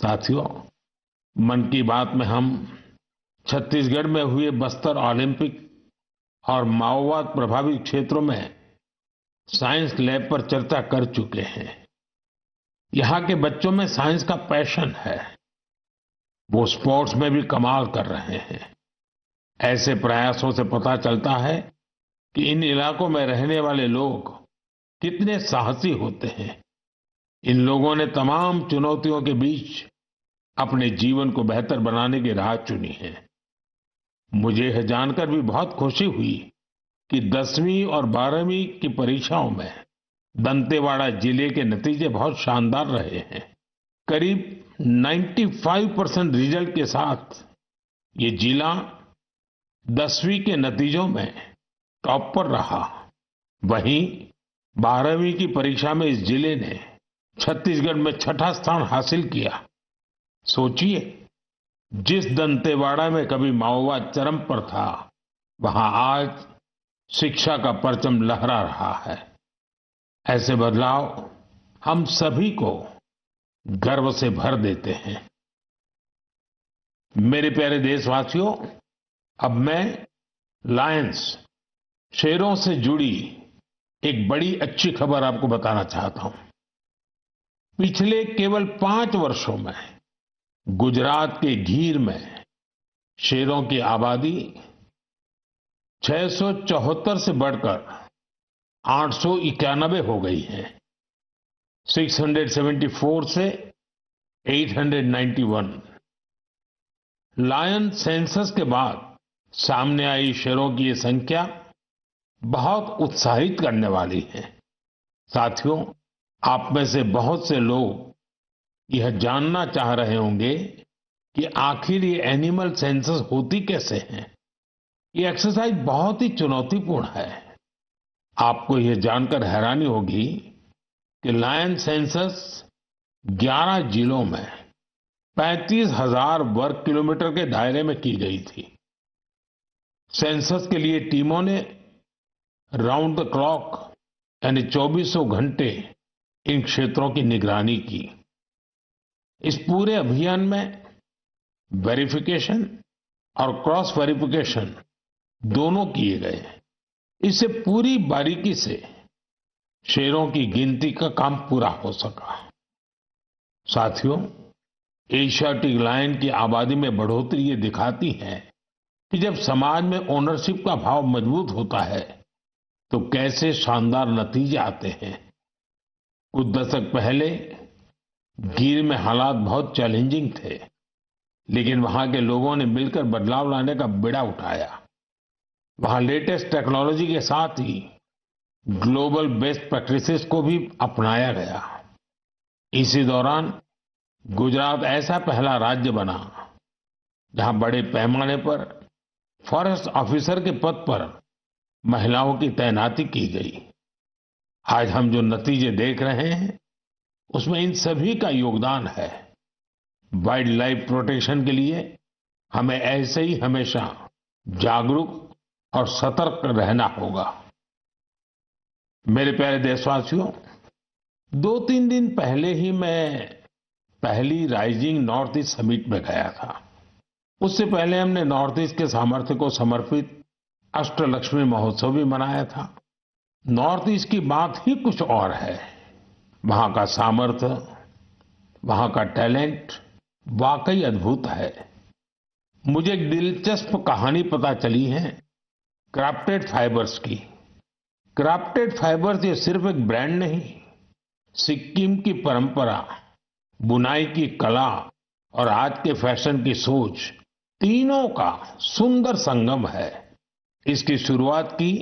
साथियों, मन की बात में हम छत्तीसगढ़ में हुए बस्तर ओलंपिक और माओवाद प्रभावित क्षेत्रों में साइंस लैब पर चर्चा कर चुके हैं। यहाँ के बच्चों में साइंस का पैशन है। वो स्पोर्ट्स में भी कमाल कर रहे हैं। ऐसे प्रयासों से पता चलता है कि इन इलाकों में रहने वाले लोग कितने साहसी होते हैं। इन लोगों ने तमाम चुनौतियों के बीच अपने जीवन को बेहतर बनाने की राह चुनी है। मुझे यह जानकर भी बहुत खुशी हुई कि 10वीं और 12वीं की परीक्षाओं में दंतेवाड़ा जिले के नतीजे बहुत शानदार रहे हैं। करीब 95% रिजल्ट के साथ ये जिला 10वीं के नतीजों में टॉप पर रहा। वहीं 12वीं की परीक्षा में इस जिले ने छत्तीसगढ़ में छठा स्थान हासिल किया। सोचिए, जिस दंतेवाड़ा में कभी माओवाद चरम पर था, वहां आज शिक्षा का परचम लहरा रहा है। ऐसे बदलाव हम सभी को गर्व से भर देते हैं। मेरे प्यारे देशवासियों, अब मैं लायंस, शेरों से जुड़ी एक बड़ी अच्छी खबर आपको बताना चाहता हूं। पिछले केवल 5 वर्षों में गुजरात के गीर में शेरों की आबादी 674 से बढ़कर 891 हो गई है। 674 से 891। लायन सेंसस के बाद सामने आई शेरों की ये संख्या बहुत उत्साहित करने वाली है। साथियों, आप में से बहुत से लोग यह जानना चाह रहे होंगे कि आखिर ये एनिमल सेंसस होती कैसे हैं। ये एक्सरसाइज बहुत ही चुनौतीपूर्ण है। आपको यह जानकर हैरानी होगी कि लायन सेंसस 11 जिलों में 35,000 वर्ग किलोमीटर के दायरे में की गई थी। सेंसस के लिए टीमों ने राउंड द क्लॉक यानी 2400 घंटे इन क्षेत्रों की निगरानी की। इस पूरे अभियान में वेरिफिकेशन और क्रॉस वेरिफिकेशन दोनों किए गए। इससे पूरी बारीकी से शेरों की गिनती का काम पूरा हो सका। साथियों, एशियाटिक लायन की आबादी में बढ़ोतरी ये दिखाती है कि जब समाज में ओनरशिप का भाव मजबूत होता है तो कैसे शानदार नतीजे आते हैं। कुछ दशक पहले गीर में हालात बहुत चैलेंजिंग थे, लेकिन वहां के लोगों ने मिलकर बदलाव लाने का बीड़ा उठाया। वहां लेटेस्ट टेक्नोलॉजी के साथ ही ग्लोबल बेस्ट प्रैक्टिसेस को भी अपनाया गया। इसी दौरान गुजरात ऐसा पहला राज्य बना जहां बड़े पैमाने पर फॉरेस्ट ऑफिसर के पद पर महिलाओं की तैनाती की गई। आज हम जो नतीजे देख रहे हैं उसमें इन सभी का योगदान है। वाइल्ड लाइफ प्रोटेक्शन के लिए हमें ऐसे ही हमेशा जागरूक और सतर्क रहना होगा। मेरे प्यारे देशवासियों, 2-3 दिन पहले ही मैं पहली राइजिंग नॉर्थ ईस्ट समिट में गया था। उससे पहले हमने नॉर्थ ईस्ट के सामर्थ्य को समर्पित अष्टलक्ष्मी महोत्सव भी मनाया था। नॉर्थ ईस्ट की बात ही कुछ और है। वहां का सामर्थ्य, वहां का टैलेंट वाकई अद्भुत है। मुझे एक दिलचस्प कहानी पता चली है क्राफ्टेड फाइबर्स की। क्राफ्टेड फाइबर्स ये सिर्फ एक ब्रांड नहीं, सिक्किम की परंपरा, बुनाई की कला और आज के फैशन की सोच, तीनों का सुंदर संगम है। इसकी शुरुआत की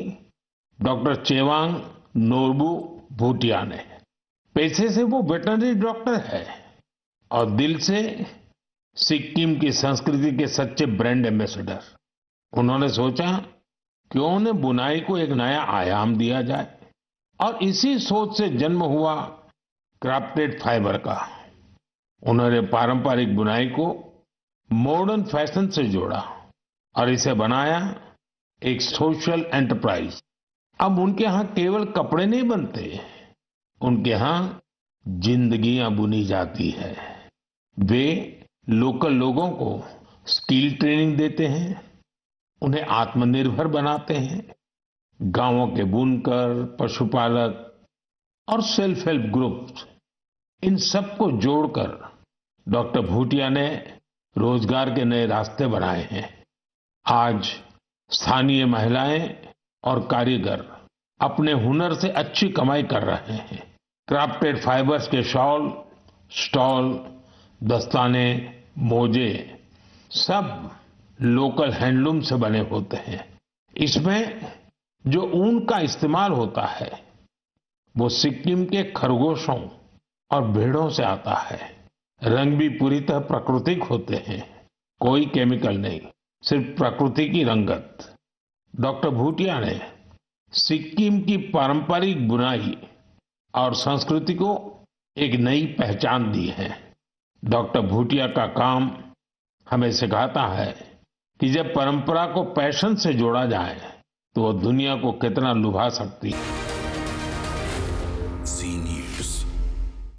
डॉक्टर चेवांग नोरबू भूटिया ने। पेशे से वो वेटरनरी डॉक्टर है और दिल से सिक्किम की संस्कृति के सच्चे ब्रांड एम्बेसडर। उन्होंने सोचा क्यों न बुनाई को एक नया आयाम दिया जाए, और इसी सोच से जन्म हुआ क्राफ्टेड फाइबर का। उन्होंने पारंपरिक बुनाई को मॉडर्न फैशन से जोड़ा और इसे बनाया एक सोशल एंटरप्राइज। अब उनके यहाँ केवल कपड़े नहीं बनते, उनके यहाँ जिंदगियां बुनी जाती है। वे लोकल लोगों को स्किल ट्रेनिंग देते हैं, उन्हें आत्मनिर्भर बनाते हैं। गांवों के बुनकर, पशुपालक और सेल्फ हेल्प ग्रुप्स, इन सबको जोड़कर डॉक्टर भूटिया ने रोजगार के नए रास्ते बनाए हैं। आज स्थानीय महिलाएं और कारीगर अपने हुनर से अच्छी कमाई कर रहे हैं। क्राफ्टेड फाइबर्स के शॉल, स्टॉल, दस्ताने, मोजे सब लोकल हैंडलूम से बने होते हैं। इसमें जो ऊन का इस्तेमाल होता है वो सिक्किम के खरगोशों और भेड़ों से आता है। रंग भी पूरी तरह प्राकृतिक होते हैं, कोई केमिकल नहीं, सिर्फ प्रकृति की रंगत। डॉक्टर भूटिया ने सिक्किम की पारंपरिक बुनाई और संस्कृति को एक नई पहचान दी है। डॉक्टर भूटिया का काम हमें सिखाता है कि जब परंपरा को पैशन से जोड़ा जाए तो वो दुनिया को कितना लुभा सकती है।